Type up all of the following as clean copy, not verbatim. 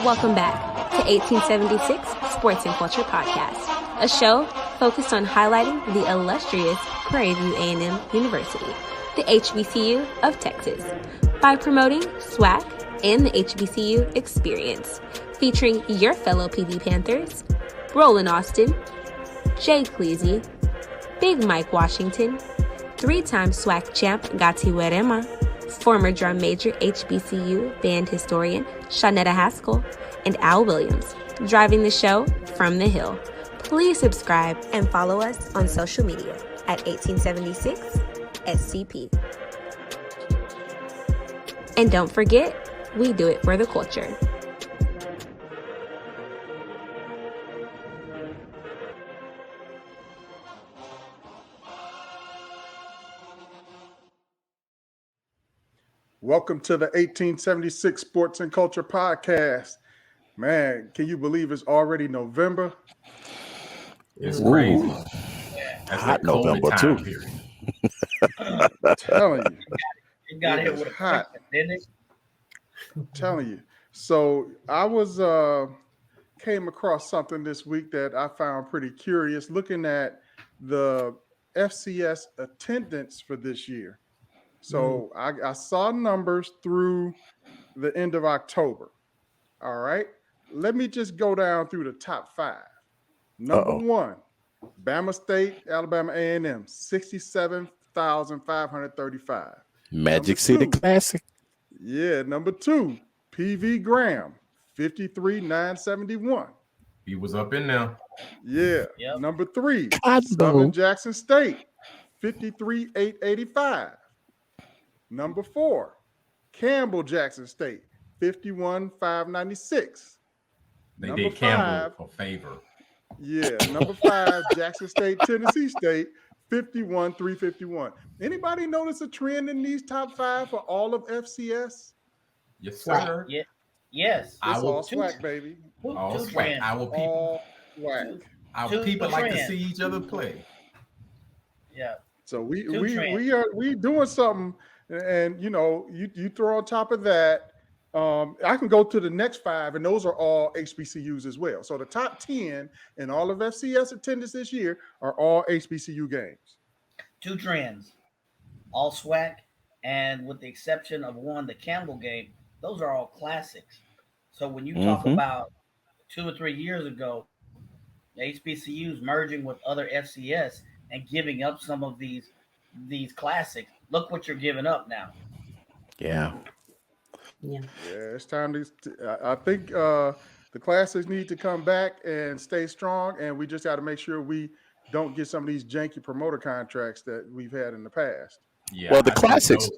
Welcome back to 1876 Sports and Culture Podcast, a show focused on highlighting the illustrious Prairie View A&M University, the HBCU of Texas, by promoting SWAC and the HBCU experience, featuring your fellow PV Panthers, Roland Austin, Jay Cleezy, Big Mike Washington, three-time SWAC champ Gati Werema, former drum major HBCU band historian Shawnetta Haskell, and Al Williams, driving the show from the Hill. Please subscribe and follow us on social media at 1876 SCP. And don't forget, we do it for the culture. Welcome to the 1876 Sports and Culture Podcast. Man, can you believe it's already November? It's crazy. That's hot November too. I'm telling you. It got hit with a hot, didn't it? I'm telling you. So I came across something this week that I found pretty curious, looking at the FCS attendance for this year. So I saw numbers through the end of October. All right. Let me just go down through the top five. Number one, Bama State, Alabama A&M, 67,535. Magic City Classic. Yeah. Number two, PV Graham, 53,971. He was up in there. Yeah. Yep. Number three, Southern Jackson State, 53,885. Number four, Campbell Jackson State, 51,596. They did Campbell a favor. Yeah, number five, Jackson State, Tennessee State, 51,351. Anybody notice a trend in these top five for all of FCS? Yes, sir. Yeah. Yes. It's all SWAC, baby. All SWAC. Our people. All SWAC. Our people like to see each other play. Yeah. So we doing something. And you throw on top of that, I can go to the next five, and those are all HBCUs as well. So the top 10 in all of FCS attendance this year are all HBCU games. Two trends, all SWAC, and with the exception of one, the Campbell game, those are all classics. So when you talk about 2 or 3 years ago, the HBCUs merging with other FCS and giving up some of these classics, look what you're giving up now. Yeah, it's time to. I think the classics need to come back and stay strong, and we just got to make sure we don't get some of these janky promoter contracts that we've had in the past. Yeah. Well, the classics.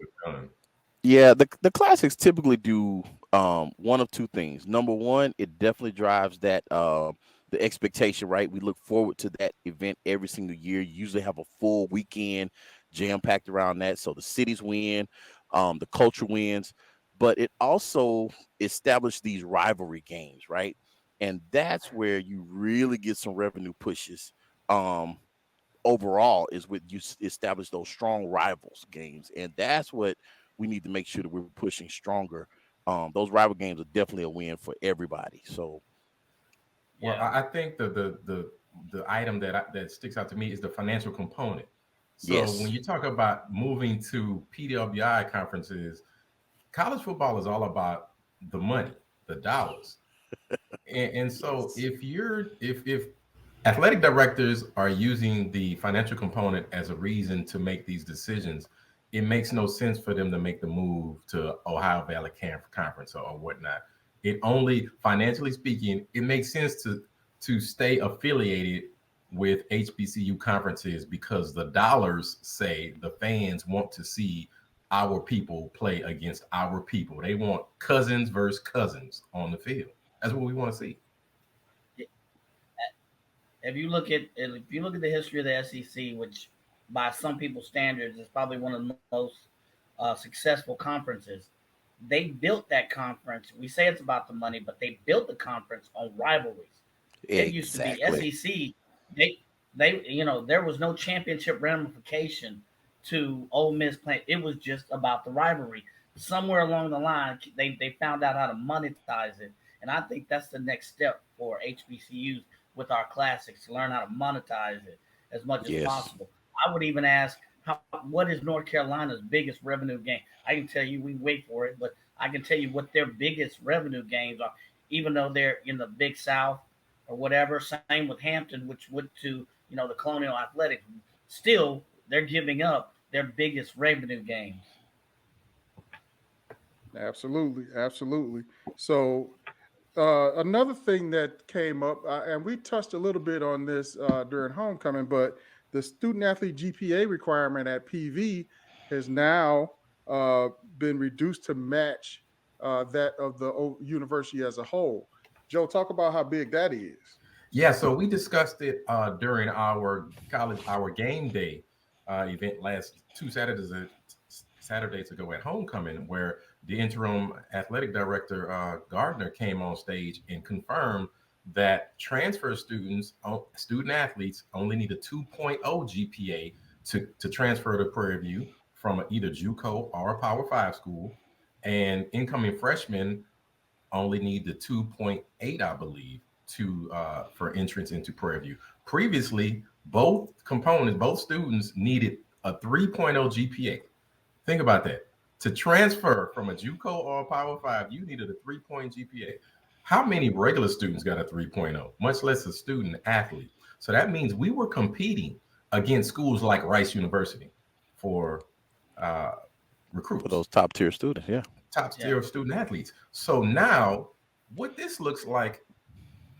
Yeah, the classics typically do one of two things. Number one, it definitely drives that the expectation, right? We look forward to that event every single year. You usually have a full weekend jam-packed around that. So the cities win, the culture wins, but it also established these rivalry games, right? And that's where you really get some revenue pushes overall, is with you establish those strong rivals games. And that's what we need to make sure that we're pushing stronger. Those rival games are definitely a win for everybody. So, well, I think the item that sticks out to me is the financial component. So when you talk about moving to PWI conferences, college football is all about the money, the dollars. and so if athletic directors are using the financial component as a reason to make these decisions, it makes no sense for them to make the move to Ohio Valley Conference or whatnot. It only, financially speaking, it makes sense to stay affiliated with HBCU conferences because the dollars say the fans want to see our people play against our people. They want cousins versus cousins on the field. That's what we want to see. If you look at the history of the SEC, which by some people's standards is probably one of the most successful conferences, they built that conference. We say it's about the money, but they built the conference on rivalries. It used to be SEC. They there was no championship ramification to Ole Miss playing. It was just about the rivalry. Somewhere along the line, they found out how to monetize it, And I think that's the next step for HBCUs with our classics to learn how to monetize it as much as possible. I would even ask, what is North Carolina's biggest revenue gain? I can tell you, we wait for it, but I can tell you what their biggest revenue gains are, even though they're in the Big South or whatever. Same with Hampton, which went to the Colonial Athletics. Still, they're giving up their biggest revenue gains. Absolutely, absolutely. So another thing that came up, and we touched a little bit on this during homecoming, but the student athlete GPA requirement at PV has now been reduced to match that of the university as a whole. Joe, talk about how big that is. Yeah, so we discussed it during our game day event last 2 Saturdays ago at homecoming, where the interim athletic director Gardner came on stage and confirmed that transfer student athletes only need a 2.0 GPA to transfer to Prairie View from either JUCO or a Power 5 school, and incoming freshmen only need the 2.8, I believe, for entrance into Prairie View. Previously, both students needed a 3.0 GPA. Think about that. To transfer from a JUCO or a Power 5, you needed a 3-point GPA. How many regular students got a 3.0, much less a student athlete? So that means we were competing against schools like Rice University for recruits. For those top tier students, yeah. Top tier student athletes. So now what this looks like,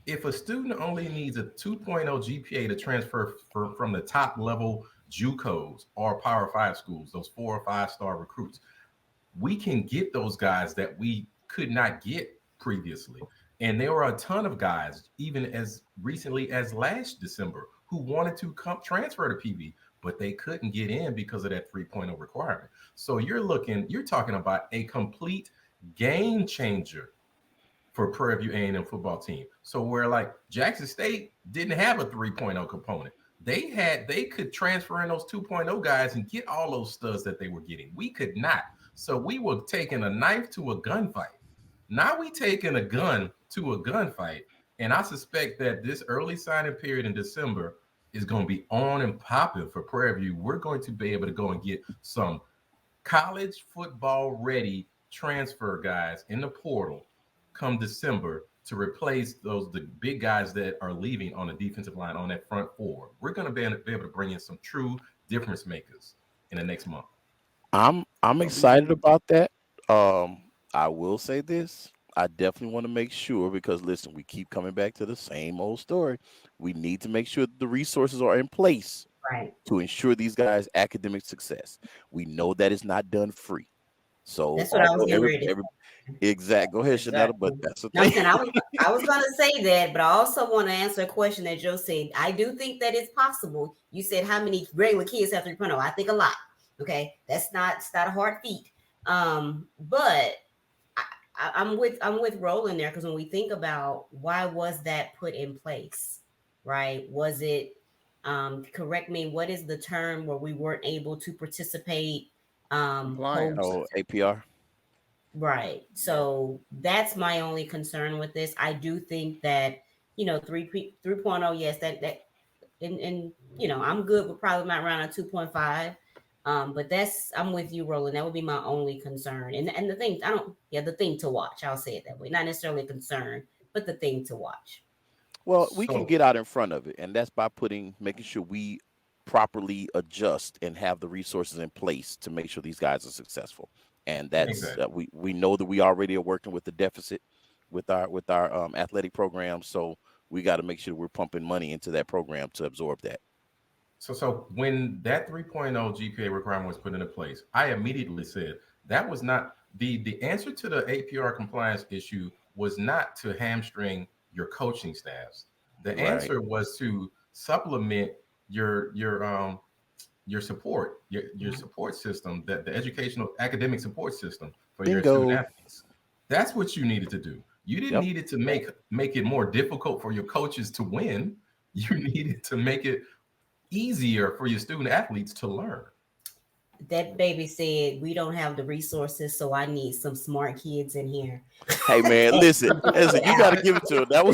if a student only needs a 2.0 GPA to transfer from the top level JUCOs or Power 5 schools, those 4 or 5-star recruits, we can get those guys that we could not get previously. And there were a ton of guys, even as recently as last December, who wanted to transfer to PV, but they couldn't get in because of that 3.0 requirement. So you're talking about a complete game changer for Prairie View A&M football team. So where like Jackson State didn't have a 3.0 component, they could transfer in those 2.0 guys and get all those studs that they were getting. We could not. So we were taking a knife to a gunfight. Now we taking a gun to a gunfight. And I suspect that this early signing period in December is going to be on and popping for Prairie View. We're going to be able to go and get some college football ready transfer guys in the portal come December to replace the big guys that are leaving on the defensive line on that front four. We're going to be able to bring in some true difference makers in the next month. I'm excited about that. I will say this. I definitely want to make sure, because listen, we keep coming back to the same old story. We need to make sure the resources are in place to ensure these guys' academic success. We know that it's not done free. So that's what I was getting ready. Exactly. Go ahead, Shanetta, but that's the thing. I was going to say that, but I also want to answer a question that Joe said. I do think that it's possible. You said how many regular kids have 3.0? I think a lot. Okay, it's not a hard feat. But I'm with Roland there, because when we think about why was that put in place, right? Was it correct me? What is the term where we weren't able to participate? APR. Right. So that's my only concern with this. I do think that 3.0, yes, that and I'm good with probably not around a 2.5. But I'm with you, Roland. That would be my only concern. And the thing, the thing to watch. I'll say it that way. Not necessarily a concern, but the thing to watch. Well, we can get out in front of it, and that's by making sure we properly adjust and have the resources in place to make sure these guys are successful. And that's we know that we already are working with the deficit with our athletic program, so we got to make sure we're pumping money into that program to absorb that. So when that 3.0 GPA requirement was put into place, I immediately said that was not the answer to the APR compliance issue was not to hamstring your coaching staffs. The answer was to supplement your support, your support system, the educational academic support system for your student athletes. That's what you needed to do. You didn't need it to make it more difficult for your coaches to win. You needed to make it easier for your student athletes to learn. That baby said, we don't have the resources, so I need some smart kids in here. Hey man, listen, you got to give it to him. That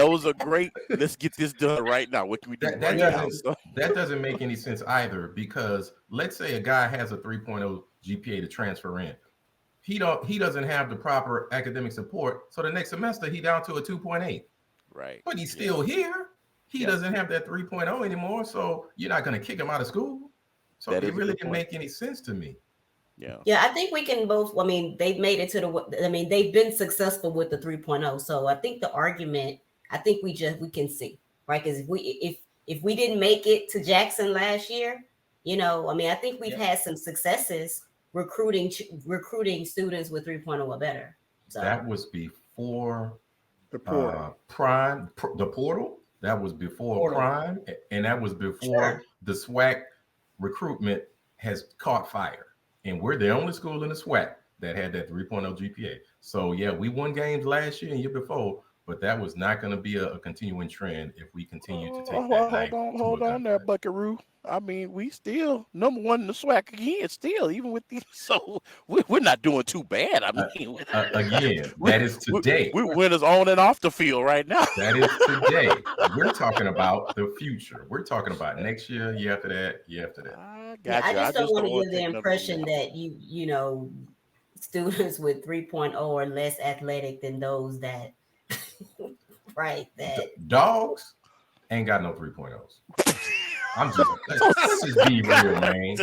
was a great. Let's get this done right now. What can we do right now? So. That doesn't make any sense either, because let's say a guy has a 3.0 GPA to transfer in. He doesn't have the proper academic support, so the next semester he down to a 2.8. Right. But he's still here. He doesn't have that 3.0 anymore, so you're not going to kick him out of school. So it really didn't make any sense to me. Yeah, I think we can both. I mean, they've made it to the. I mean, they've been successful with the 3.0. So I think the argument. I think we can see, right? Because if we didn't make it to Jackson last year, I mean, I think we've had some successes recruiting students with 3.0 or better. So that was before the portal. The portal. That was before Prime, and that was before the SWAC recruitment has caught fire. And we're the only school in the SWAC that had that 3.0 GPA. So yeah, we won games last year and year before, but that was not going to be a continuing trend if we continue to take that. Hold on there, Buckaroo. I mean, we still number one in the SWAC again, still, even with these. So we're not doing too bad. I mean, again, that is today. We're winners on and off the field right now. That is today. We're talking about the future. We're talking about next year, year after that, year after that. I just don't want to give the impression that students with 3.0 are less athletic than those that, right? That dogs ain't got no 3.0s. Let's just be real, man.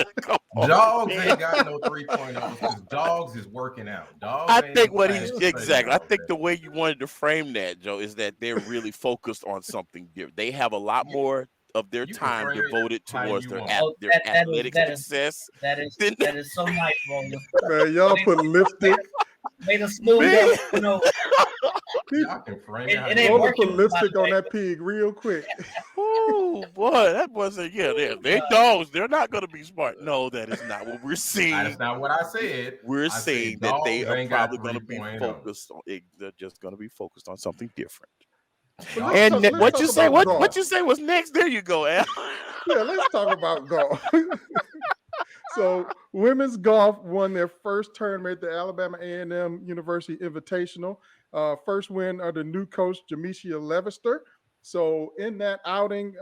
Dogs ain't got no 3.0s because dogs is working out. I think I think the way you wanted to frame that, Joe, is that they're really focused on something different. They have a lot more of their time devoted towards their athletic success. That is so nice, bro. Man, y'all put lipstick. Made a smooth up, Y'all can frame it. Put lipstick on that pig real quick. Oh boy, that wasn't. They're dogs. They're not going to be smart. No, that is not what we're seeing. That's not what I said. We're saying that they are probably going to be focused on. They're just going to be focused on something different. And what you say? What you say was next? There you go, Al. Yeah, let's talk about golf. So, women's golf won their first tournament at the Alabama A&M University Invitational. First win under new coach Jamisha Levester. So, in that outing,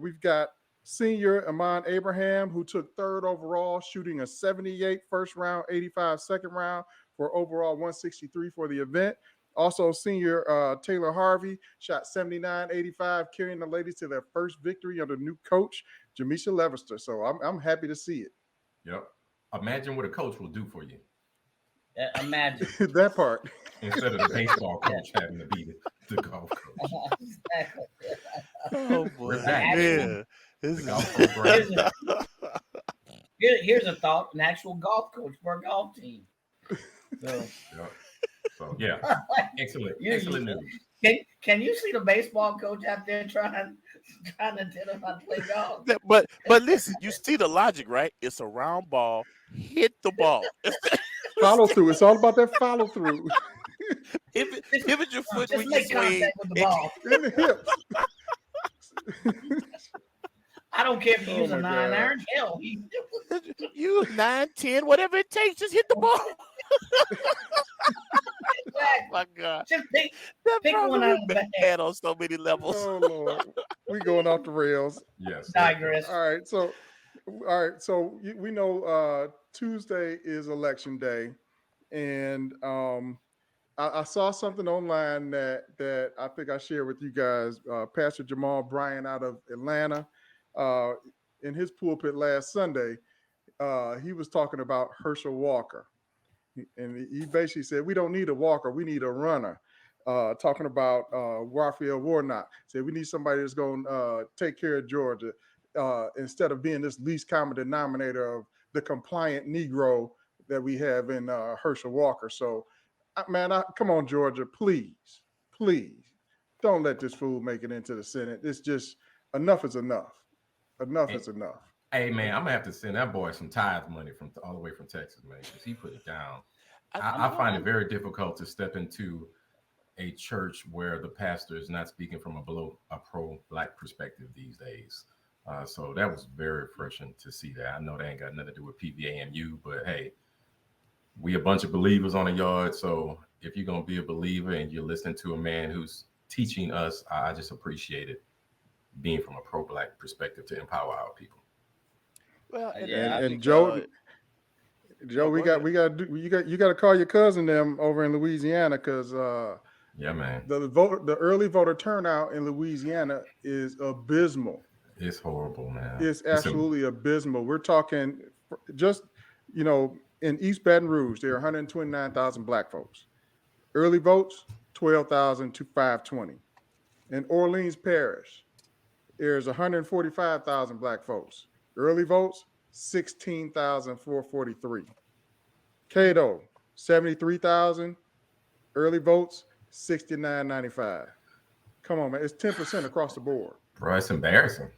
we've got senior Ahmad Abraham, who took third overall, shooting a 78 first round, 85 second round for overall 163 for the event. Also, senior Taylor Harvey shot 79-85, carrying the ladies to their first victory under new coach Jamisha Levester. So I'm happy to see it. Yep. Imagine what a coach will do for you. Imagine that part. Instead of the baseball coach having to be the golf coach. Exactly. Oh boy. Yeah. Here's a thought: an actual golf coach for a golf team. So yeah, excellent news. Can you see the baseball coach out there trying to tell him how to play golf? But listen, you see the logic, right? It's a round ball. Hit the ball. Follow through. It's all about that follow through. Pivot your foot when you swing with the ball. In the hips. I don't care if you use a 9-iron. Hell, use 9, 10, whatever it takes. Just hit the ball. Exactly. Oh my God! Just pick one out of the bad on so many levels. Oh Lord, we going off the rails. Yes. Digress. All right, so we know Tuesday is election day, and I saw something online that I think I shared with you guys. Pastor Jamal Bryant out of Atlanta, in his pulpit last Sunday, he was talking about Herschel Walker. And he basically said, we don't need a walker, we need a runner. Talking about Raphael Warnock. Said we need somebody that's going to take care of Georgia instead of being this least common denominator of the compliant Negro that we have in Herschel Walker. So, man, come on, Georgia, please. Don't let this fool make it into the Senate. It's just enough is enough. Enough is enough. Hey, man, I'm going to have to send that boy some tithe money from all the way from Texas, man, because he put it down. I find it very difficult to step into a church where the pastor is not speaking from a pro-Black perspective these days. So that was very refreshing to see that. I know that ain't got nothing to do with PVAMU, but hey, we a bunch of believers on the yard. So if you're going to be a believer and you're listening to a man who's teaching us, I just appreciate it being from a pro-Black perspective to empower our people. Well, and Joe, you got to call your cousin them over in Louisiana, because yeah, man, the early voter turnout in Louisiana is abysmal. It's horrible, man. It's absolutely abysmal. We're talking just, in East Baton Rouge, there are 129,000 Black folks. Early votes, 12,000 to 520. In Orleans Parish, there's 145,000 Black folks. Early votes, 16,443. Cato, 73,000. Early votes, 69.95. Come on, man. It's 10% across the board. Bro, it's embarrassing.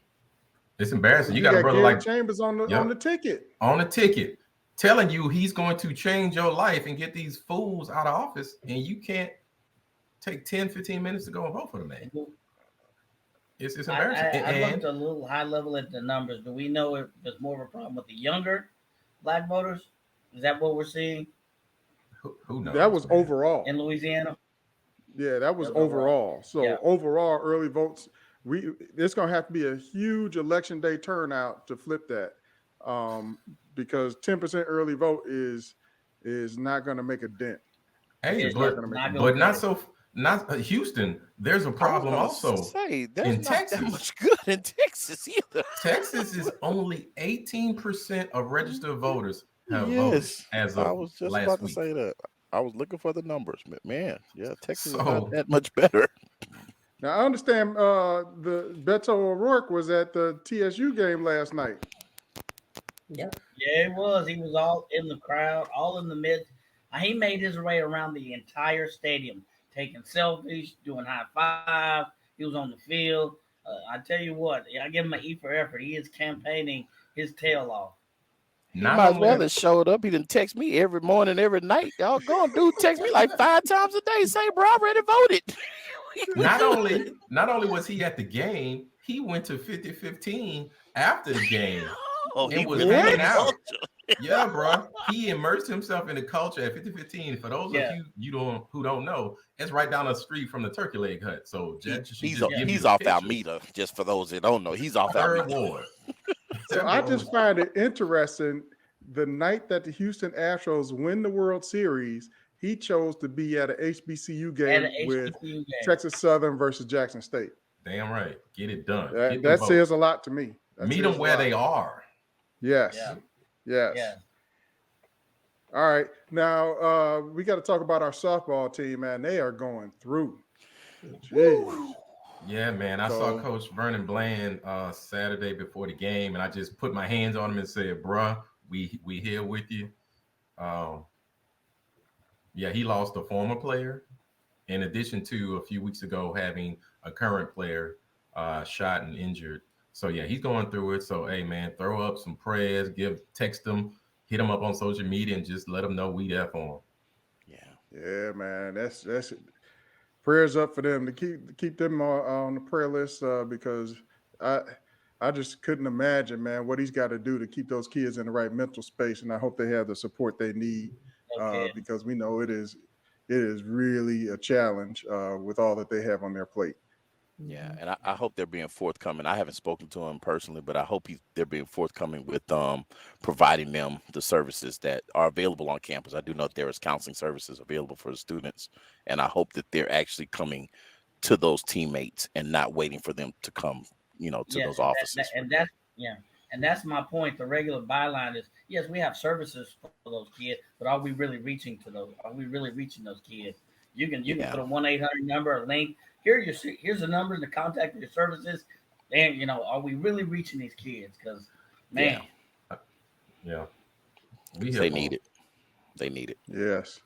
It's embarrassing. You got a brother brother like Chambers on the ticket. On the ticket, telling you he's going to change your life and get these fools out of office, and you can't take 10, 15 minutes to go and vote for the man. It's embarrassing. I looked a little high level at the numbers. Do we know if there's more of a problem with the younger Black voters? Is that what we're seeing? Who knows? That was overall in Louisiana. Yeah, that was overall. So overall, early votes. It's going to have to be a huge election day turnout to flip that, because 10% early vote is not going to make a dent. Hey, not Houston. There's a problem also in Texas. That much good in Texas either. Texas is only 18% of registered voters have voted as of I was just last about week. to say that. I was looking for the numbers, man. Yeah, Texas is not that much better. Now, I understand the Beto O'Rourke was at the TSU game last night. Yep. Yeah, he was. He was all in the crowd, all in the midst. He made his way around the entire stadium, taking selfies, doing high five. He was on the field. I tell you what, I give him an E for effort. He is campaigning his tail off. He might as well have showed up. He didn't text me every morning, every night. Y'all go and dude text me like 5 times a day. Say, bro, I already voted. Not only was he at the game, he went to 50-15 after the game. It was hanging out. Yeah, bro. He immersed himself in the culture at 50-15. For those of you who don't know, it's right down the street from the Turkey Leg Hut. So he's off Alameda. Just for those that don't know, he's off Alameda. So I just find it interesting. The night that the Houston Astros win the World Series, he chose to be at an HBCU game with Texas Southern versus Jackson State. Damn right. Get it done. That says a lot to me. Meet them where they are. Yes. Yeah. Yes. All right. Now we got to talk about our softball team, man. They are going through. Jeez. Yeah, man. I saw Coach Vernon Bland Saturday before the game, and I just put my hands on him and said, bruh, we here with you. Yeah, he lost a former player, in addition to a few weeks ago having a current player shot and injured. So yeah, he's going through it. So hey, man, throw up some prayers, text him, hit him up on social media, and just let him know we there for him. Yeah, man. That's it. Prayers up for them to keep them on the prayer list, because I just couldn't imagine, man, what he's got to do to keep those kids in the right mental space, and I hope they have the support they need, because we know it is really a challenge with all that they have on their plate. Yeah, and I hope they're being forthcoming. I haven't spoken to him personally, but I hope they're being forthcoming with providing them the services that are available on campus. I do know that there is counseling services available for the students, and I hope that they're actually coming to those teammates and not waiting for them to come, to those offices. And that's my point. The regular byline is, yes, we have services for those kids, but are we really reaching to those? Are we really reaching those kids? You can put a 1-800 number, a link. Here's the number to contact your services. And are we really reaching these kids? Because man, they need it. They need it. Yes.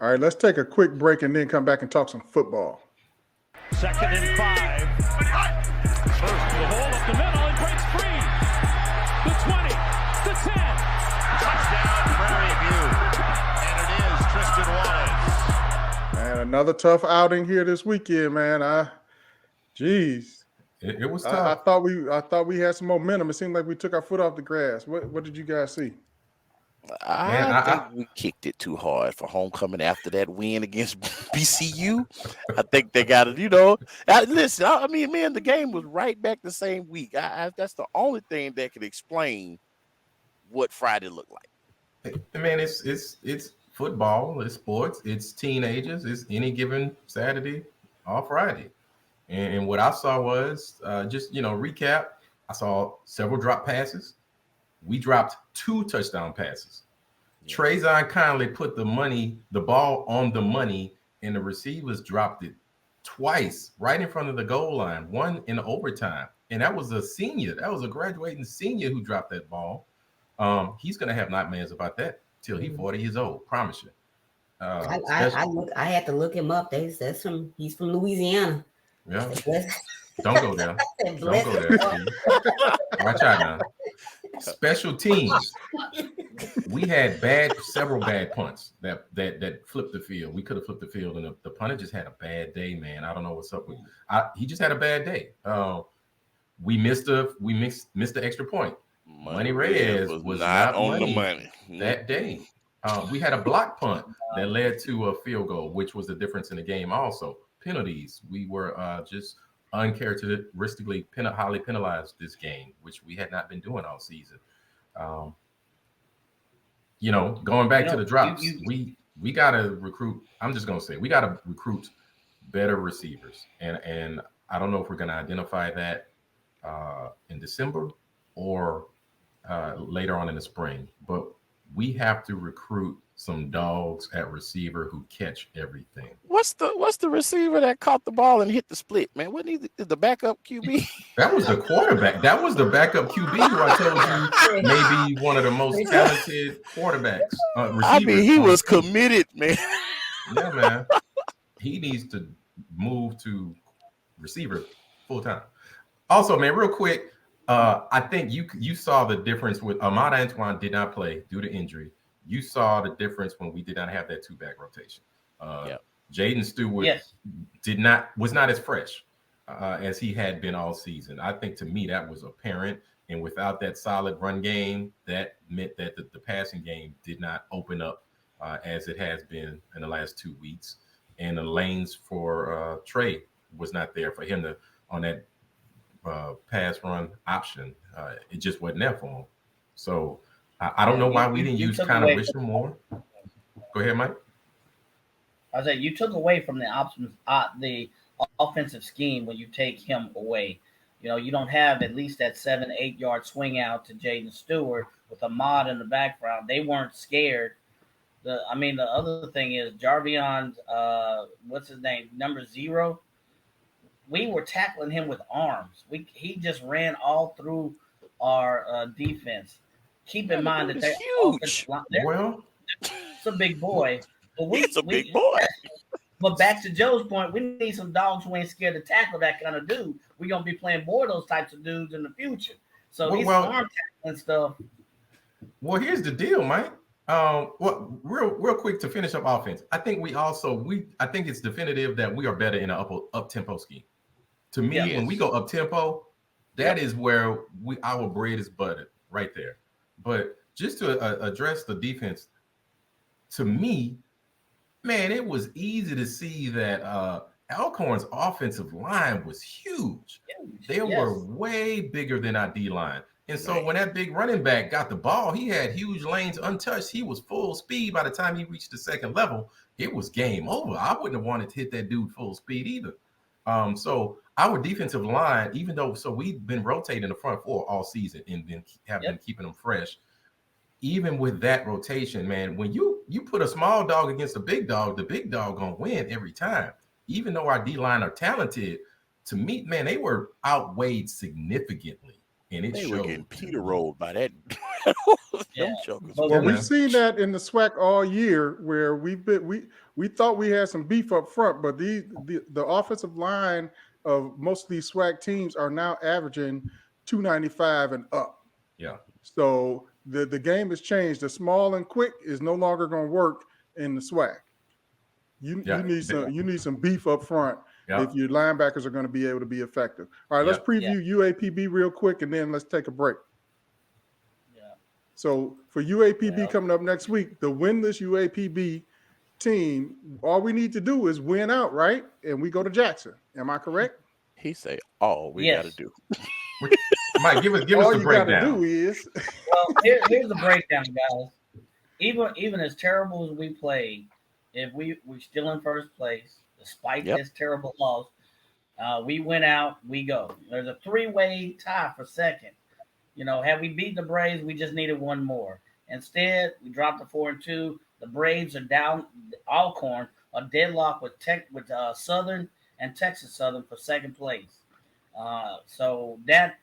All right, let's take a quick break and then come back and talk some football. 2nd and 5. First to the hole up the middle and breaks free. The 20, the 10. Touchdown, Prairie View. And it is Tristan Wallace. And another tough outing here this weekend, man. Jeez. It was I tough. thought we had some momentum. It seemed like we took our foot off the grass. What did you guys see? I think we kicked it too hard for homecoming after that win against BCU. I think they got it. Listen. I mean, man, the game was right back the same week. That's the only thing that could explain what Friday looked like. Man, it's football, it's sports, it's teenagers, it's any given Saturday or Friday. And what I saw was just recap. I saw several drop passes. We dropped 2 touchdown passes. Yeah. Trayvon Conley put the ball on the money, and the receivers dropped it twice right in front of the goal line, one in overtime. And that was a senior. That was a graduating senior who dropped that ball. He's going to have nightmares about that till he's 40 years old, promise you. I had to look him up. He's from Louisiana. Yeah. Don't go there. Don't go there. Watch out now. Special teams. We had several bad punts that flipped the field. We could have flipped the field, and the punter just had a bad day, man. I don't know what's up with. He just had a bad day. We missed the extra point. Money Reyes was not on the money that day. We had a block punt that led to a field goal, which was the difference in the game. Also, penalties. We were just uncharacteristically highly penalized this game, which we had not been doing all season. Going back to the drops, we gotta recruit. I'm just gonna say we gotta recruit better receivers, and I don't know if we're gonna identify that in December or later on in the spring, but we have to recruit some dogs at receiver who catch everything. What's the receiver that caught the ball and hit the split, man? Wasn't he the backup QB? That was the quarterback. That was the backup QB who I told you maybe one of the most talented quarterbacks. I mean, he was committed, man. Yeah, man. He needs to move to receiver full time. Also, man, real quick, I think you saw the difference with Ahmad Antoine did not play due to injury. You saw the difference when we did not have that 2-back rotation. Jaden Stewart was not as fresh as he had been all season. I think to me that was apparent. And without that solid run game, that meant that the passing game did not open up as it has been in the last 2 weeks. And the lanes for Trey was not there for him to on that pass run option. It just wasn't there for him. So I don't know why we didn't use Connor Bishop more. Go ahead, Mike. I said you took away from the options, the offensive scheme when you take him away. You don't have at least that 7-8 yard swing out to Jaden Stewart with Ahmad in the background. They weren't scared. The other thing is Jarvion's what's his name, number 0. We were tackling him with arms. He just ran all through our defense. Keep in mind that they're huge. It's a big boy. But it's a big boy. But back to Joe's point, we need some dogs who ain't scared to tackle that kind of dude. We're gonna be playing more of those types of dudes in the future. So these arm tackling stuff. Well, here's the deal, Mike. Real quick to finish up offense. I think I think it's definitive that we are better in an up tempo scheme. To me, when we go up tempo, that is where our bread is buttered right there. But just to address the defense, to me, man, it was easy to see that Alcorn's offensive line was huge. They were way bigger than our D line. And so when that big running back got the ball, he had huge lanes untouched. He was full speed by the time he reached the second level. It was game over. I wouldn't have wanted to hit that dude full speed either. So our defensive line, even though we've been rotating the front four all season and been keeping them fresh. Even with that rotation, man, when you put a small dog against a big dog, the big dog gonna win every time. Even though our D-line are talented, to me, man, they were outweighed significantly. And they were getting Peter rolled by that. Well, we've seen that in the SWAC all year, where we thought we had some beef up front, but the offensive line of most of these SWAC teams are now averaging 295 and up. Yeah. So the game has changed. The small and quick is no longer going to work in the SWAC. You need some beef up front, if your linebackers are going to be able to be effective. All right, let's preview UAPB real quick, and then let's take a break. Yeah. So for UAPB coming up next week, the winless UAPB team, all we need to do is win out, right? And we go to Jackson. Am I correct? He say all we got to do. Mike, give us all the you breakdown. Got to do is well, here's the breakdown, guys. Even as terrible as we played, if we're still in first place, despite this terrible loss, we went out, we go. There's a 3-way tie for second. You know, had we beat the Braves, we just needed one more. Instead, we dropped to 4-2. The Braves are down. Alcorn a deadlock with Southern and Texas Southern for second place. So that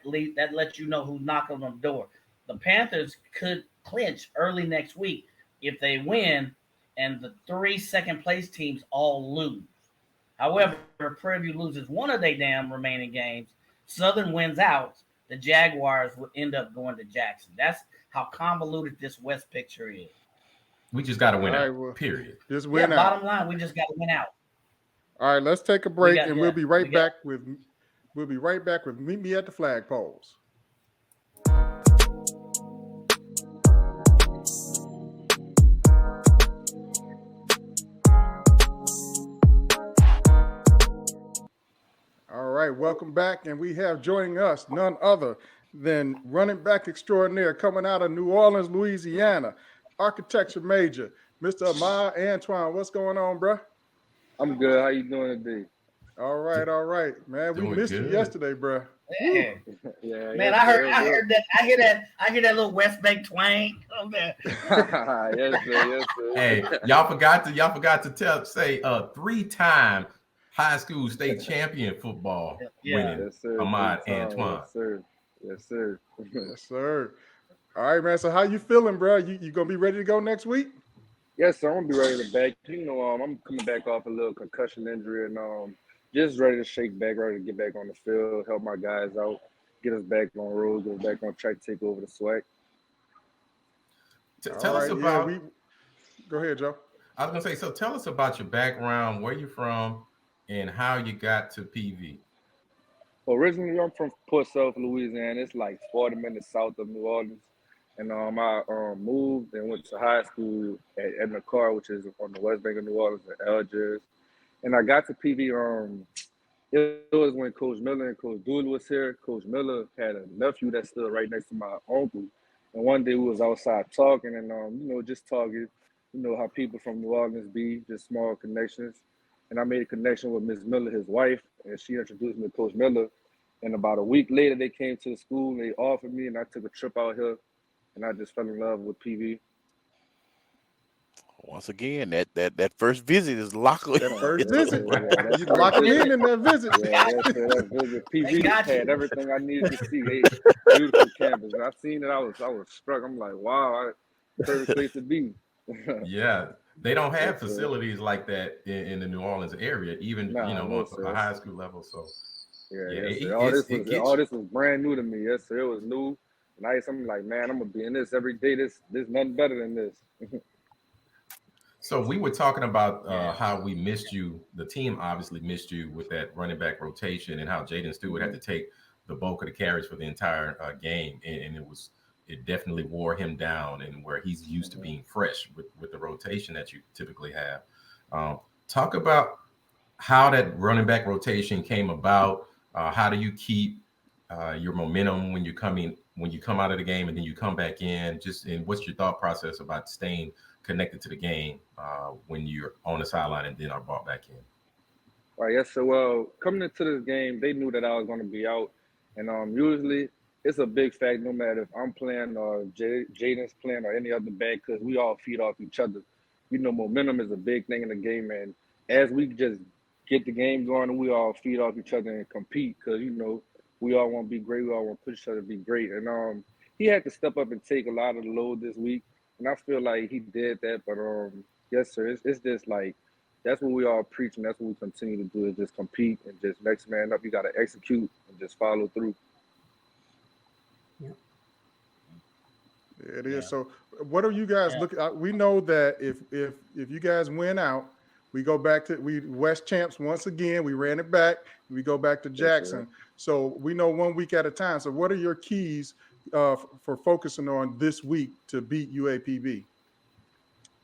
lets you know who's knocking on the door. The Panthers could clinch early next week if they win, and the 3 second place teams all lose. However, if Prairie View loses one of their damn remaining games, Southern wins out, the Jaguars would end up going to Jackson. That's how convoluted this West picture is. We just got to win out, period. Just win out. Bottom line, we just got to win out. All right, let's take a break, and we'll be right back with Meet Me at the Flagpoles. All right, welcome back, and we have joining us none other than running back extraordinaire coming out of New Orleans, Louisiana, architecture major, Mr. Ahmad Antoine. What's going on, bro? I'm good. How you doing today? All right, man. We missed you yesterday, bro. Yeah. Man, I heard that. I hear that little West Bank twang over there. Yes, sir. Hey, y'all forgot to say 3-time high school state champion football winning Ahmad Antoine. Yes, sir. Yes, sir. All right, man. So how you feeling, bro? You gonna be ready to go next week? Yes, sir. I'm gonna be ready to back. You know, I'm coming back off a little concussion injury and just ready to shake back, ready to get back on the field, help my guys out, get us back on road, get us back on track, take over the SWAC. Tell us about. Go ahead, Joe. I was gonna say, so tell us about your background, where you're from, and how you got to PV. Originally, I'm from Port South, Louisiana. It's like 40 minutes south of New Orleans. And I moved and went to high school at Nakar, which is on the west bank of New Orleans, in Algiers. And I got to PV. It was when Coach Miller and Coach Dooley was here. Coach Miller had a nephew that stood right next to my uncle. And one day we was outside talking and, just talking, how people from New Orleans be, just small connections. And I made a connection with Ms. Miller, his wife, and she introduced me to Coach Miller. And about a week later, they came to the school and they offered me, and I took a trip out here, and I just fell in love with PV. Once again, that first visit is locked. That first visit, you locking in that visit. Yeah, that visit. PV had everything I needed to see. Beautiful campus. And I seen it. I was struck. I'm like, wow, perfect place to be. Yeah. They don't have facilities like that in the New Orleans area, even on a high school level. So all this was brand new to me. Yes, sir. It was new. And I'm like, man, I'm gonna be in this every day. This nothing better than this. So we were talking about how we missed you. The team obviously missed you with that running back rotation, and how Jaden Stewart had to take the bulk of the carries for the entire game, and it definitely wore him down, and where he's used to being fresh with the rotation that you typically have. Talk about how that running back rotation came about. How do you keep your momentum when you come out of the game and then you come back in? And what's your thought process about staying connected to the game when you're on the sideline and then are brought back in? All right, yes, so well, coming into this game, they knew that I was going to be out, and usually it's a big fact no matter if I'm playing or Jaden's playing or any other back, because we all feed off each other. Momentum is a big thing in the game, and as we just get the game going, we all feed off each other and compete, because we all want to be great, we all want to push each other to be great. And he had to step up and take a lot of the load this week, and I feel like he did that. But yes, sir, it's just like that's what we all preach, and that's what we continue to do, is just compete and just next man up. You got to execute and just follow through. It is. So what are you guys looking at? We know that if you guys win out, We go back to West champs once again. We ran it back. We go back to Jackson. So we know 1 week at a time. So what are your keys for focusing on this week to beat UAPB?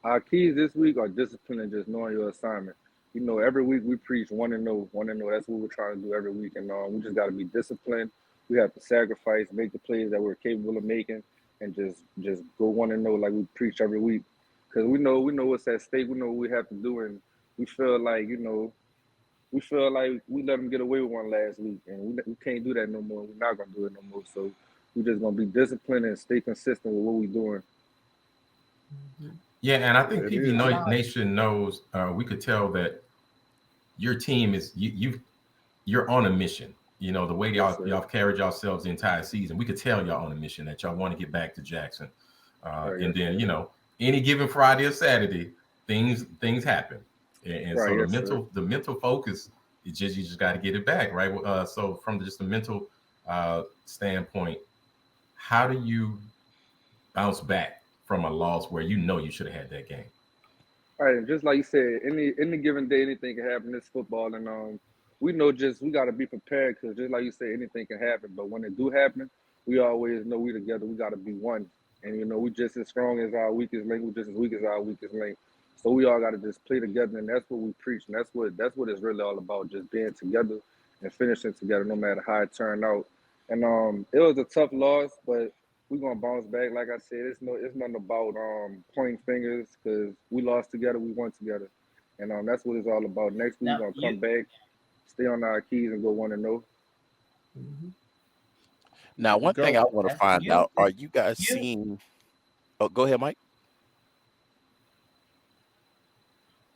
Our keys this week are discipline and just knowing your assignment. Every week we preach 1-0, 1-0. That's what we're trying to do every week. And we just got to be disciplined. We have to sacrifice, make the plays that we're capable of making, and just go 1-0 like we preach every week. Because we know what's at stake. We know what we have to do, and we feel like we let them get away with one last week, and we can't do that no more. We're not gonna do it no more. So we're just gonna be disciplined and stay consistent with what we're doing. Yeah, and I think PV Nation knows. We could tell that your team is you're on a mission. The way y'all carried yourselves the entire season, we could tell y'all on a mission that y'all want to get back to Jackson. And then any given Friday or Saturday, things happen, and so the mental focus is you just got to get it back, right? So from just the mental standpoint, how do you bounce back from a loss where you should have had that game? All right, and just like you said, any given day, anything can happen. It's football, and we know we got to be prepared because just like you said, anything can happen. But when it do happen, we always know we together. We got to be one, and we just as strong as our weakest link. We just as weak as our weakest link. So we all got to just play together, and that's what we preach, and that's what it's really all about, just being together and finishing together, no matter how it turned out. And it was a tough loss, but we're gonna bounce back. Like I said, it's nothing about pointing fingers because we lost together, we won together, and that's what it's all about. Next week we're gonna come back, stay on our keys, and go 1-0. Now, one thing I want to find out: are you guys seeing? Oh, go ahead, Mike.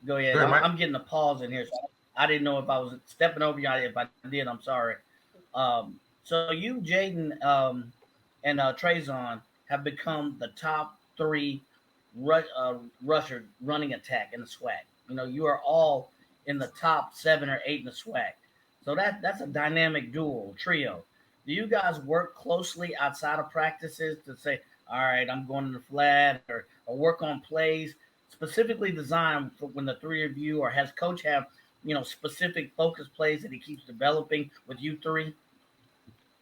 Go ahead. I'm getting a pause in here. So I didn't know if I was stepping over you. If I did, I'm sorry. So you, Jaden, and Trazon have become the top 3 rusher running attack in the SWAC. You are all in the top 7 or 8 in the SWAC. So that's a dynamic trio. Do you guys work closely outside of practices to say, all right, I'm going to the flat or work on plays specifically designed for when the 3 of you, or has coach have, specific focus plays that he keeps developing with you 3?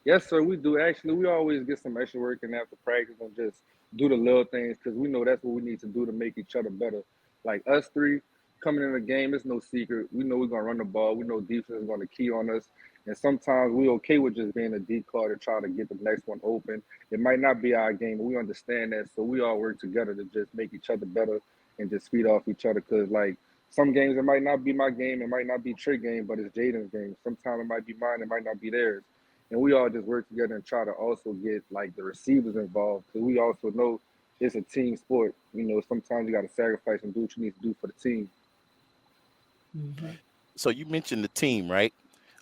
Yes, sir, we do. Actually, we always get some extra work in after practice and just do the little things because we know that's what we need to do to make each other better. Like us 3 coming in the game, it's no secret. We know we're going to run the ball. We know defense is going to key on us. And sometimes we're okay with just being a decoy to try to get the next one open. It might not be our game, but we understand that. So we all work together to just make each other better and just feed off each other because, like, some games it might not be my game. It might not be Trick game, but it's Jaden's game. Sometimes it might be mine. It might not be theirs. And we all just work together and try to also get, like, the receivers involved because we also know it's a team sport. Sometimes you got to sacrifice and do what you need to do for the team. So you mentioned the team, right?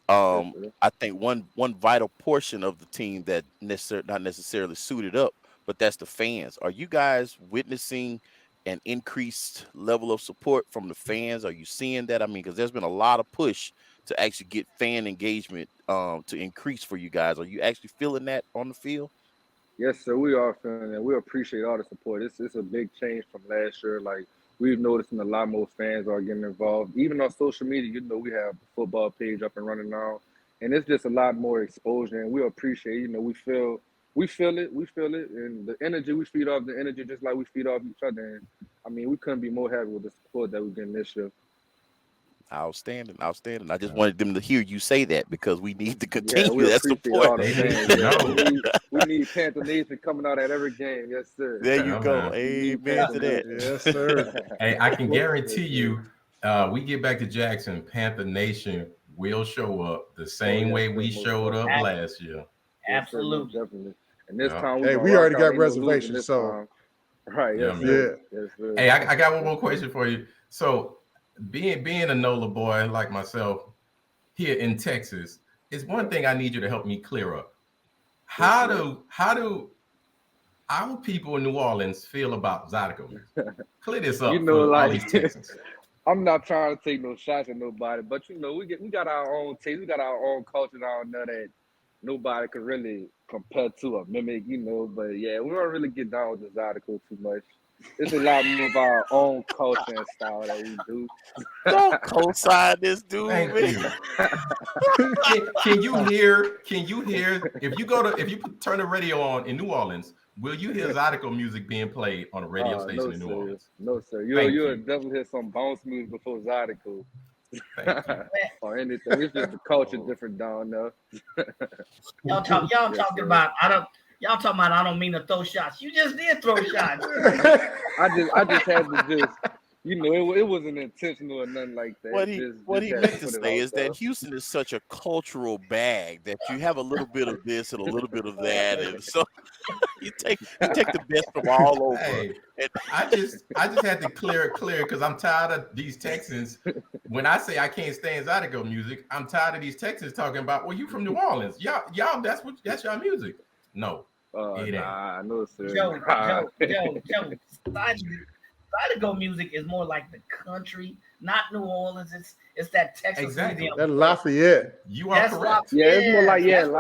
I think one vital portion of the team that not necessarily suited up, but that's the fans. Are you guys witnessing an increased level of support from the fans? Are you seeing that? I mean, because there's been a lot of push to actually get fan engagement to increase for you guys. Are you actually feeling that on the field? Yes, sir. We are feeling it. We appreciate all the support. It's a big change from last year. Like, we've noticed a lot more fans are getting involved. Even on social media, we have the football page up and running now. And it's just a lot more exposure. And we appreciate, we feel it. And the energy, we feed off the energy just like we feed off each other. And, I mean, we couldn't be more happy with the support that we're getting this year. Outstanding. I just wanted them to hear you say that because we need to continue that support. All the fans. we need Panther Nation coming out at every game. Yes, sir. There you go. Amen to that. Yes, sir. Hey, I can guarantee you, we get back to Jackson, Panther Nation will show up the same way we showed up last year. Absolutely. Yes, definitely. And this time we already got reservations. So right. Yes, sir. Yes, sir. Hey, I got one more question for you. So being a NOLA boy like myself here in Texas is one thing I need you to help me clear up. How do our people in New Orleans feel about Zydeco? Clear this up for all these Texans. I'm not trying to take no shots at nobody, but we got our own taste, we got our own culture down there that nobody can really compare to or mimic, But yeah, we don't really get down with the Zydeco too much. It's a lot more of our own culture and style that we do. Don't co-sign this dude. Thank man. you. Can you hear? If you turn the radio on in New Orleans, will you hear Zydeco music being played on a radio station in New Orleans? No, sir. You'll definitely hear some bounce music before Zydeco. Or anything. It's just the culture different down there. Y'all talking about I don't mean to throw shots. You just did throw shots. I just had to just, it wasn't intentional or nothing like that. What he meant to say is that Houston is such a cultural bag that you have a little bit of this and a little bit of that, and so you take the best from all over. Hey, I just had to clear it because I'm tired of these Texans. When I say I can't stand Zydeco music, I'm tired of these Texans talking about, well, you from New Orleans, y'all, that's your music. No. I know, sir. Joe. Zydeco music is more like the country, not New Orleans. It's that Texas. Exactly. That Lafayette. You are correct. Yeah, it's more like Lafayette.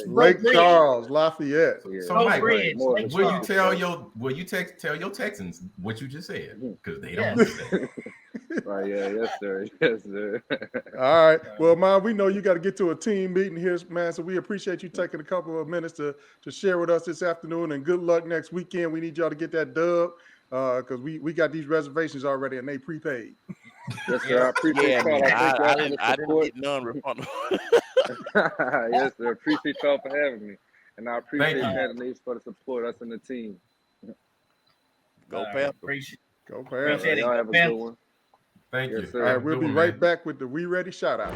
Lake Charles, Lafayette. So Mike, will you tell your Texans what you just said? Because they don't understand. Right, yes, sir. All right. Well, man, we know you got to get to a team meeting here, man. So we appreciate you taking a couple of minutes to share with us this afternoon. And good luck next weekend. We need y'all to get that dub because we got these reservations already and they prepaid. Yes, sir. I appreciate y'all. I didn't get none refundable. Yes, sir. Appreciate y'all for having me, and I appreciate Panthers for the support us and the team. Go Panthers. Go Panthers. Y'all have a good one. Thank you. All right, we'll be right back with the We Ready shout out.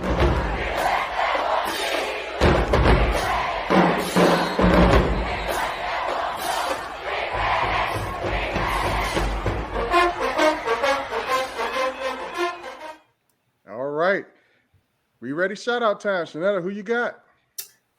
All right. We Ready shout out time. Shanetta, who you got?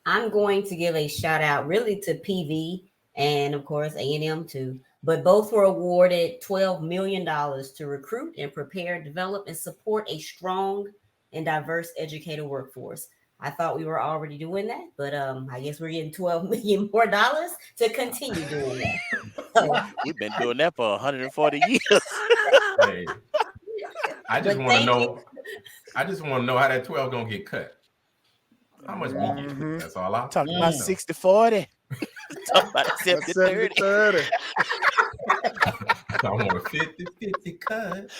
I'm going to give a shout out really to PV and of course A&M too. But both were awarded $12 million to recruit and prepare, develop, and support a strong and diverse educator workforce. I thought we were already doing that, but I guess we're getting $12 million more to continue doing that. So, we've been doing that for 140 years. Hey, I just want to know. I just want to know how that 12 gonna get cut. How much we get? That's all I'm talking about. 60-40. Talking about 70-30. I want a 50-50 cut.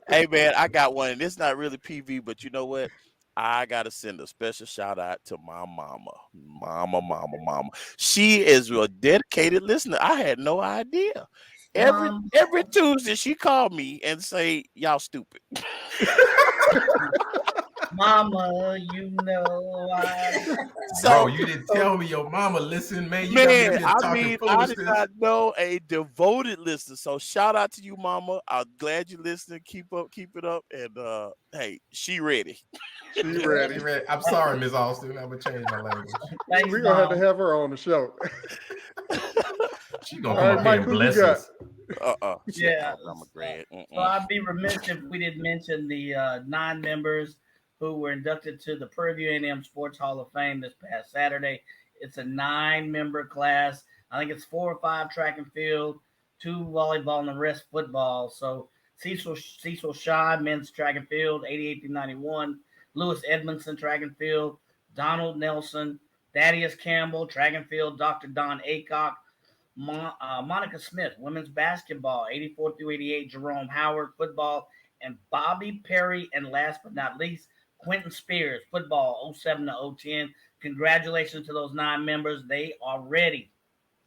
Hey man, I got one, and it's not really PV, but you know what? I gotta send a special shout out to my mama. She is a dedicated listener. I had no idea. Every Tuesday she called me and say, "Y'all stupid." Mama, Bro, you didn't tell me your mama listen, man. I did not know a devoted listener. So shout out to you, mama. I'm glad you're listening. Keep it up. And hey, she ready. She ready. I'm sorry, Ms. Austin. I'm gonna change my language. We're gonna have to have her on the show. She's gonna come up here and bless us. Yeah. I'm a grad. So I'd be remiss if we didn't mention the 9 members who were inducted to the Prairie View A&M Sports Hall of Fame this past Saturday. It's a 9-member class. I think it's 4 or 5 track and field, 2 volleyball, and the rest football. So Cecil Shaw, men's track and field, 88 through 91. Lewis Edmondson, track and field. Donald Nelson. Thaddeus Campbell, track and field. Dr. Don Aycock. Monica Smith, women's basketball, 84 through 88. Jerome Howard, football. And Bobby Perry, and last but not least, Quentin Spears, football, 07 to 010. Congratulations to those 9 members. They are ready.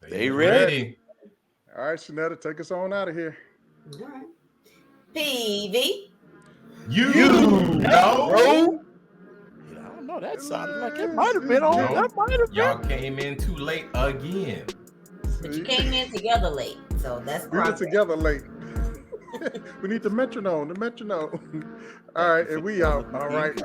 They ready. All right, Shanetta, take us on out of here. All right. PV. You know. I don't know. That sounded like it might have been on. That might have been. Y'all came in too late again. But you came in together late, so that's we were together late. We need the metronome. All right, and we out. All right.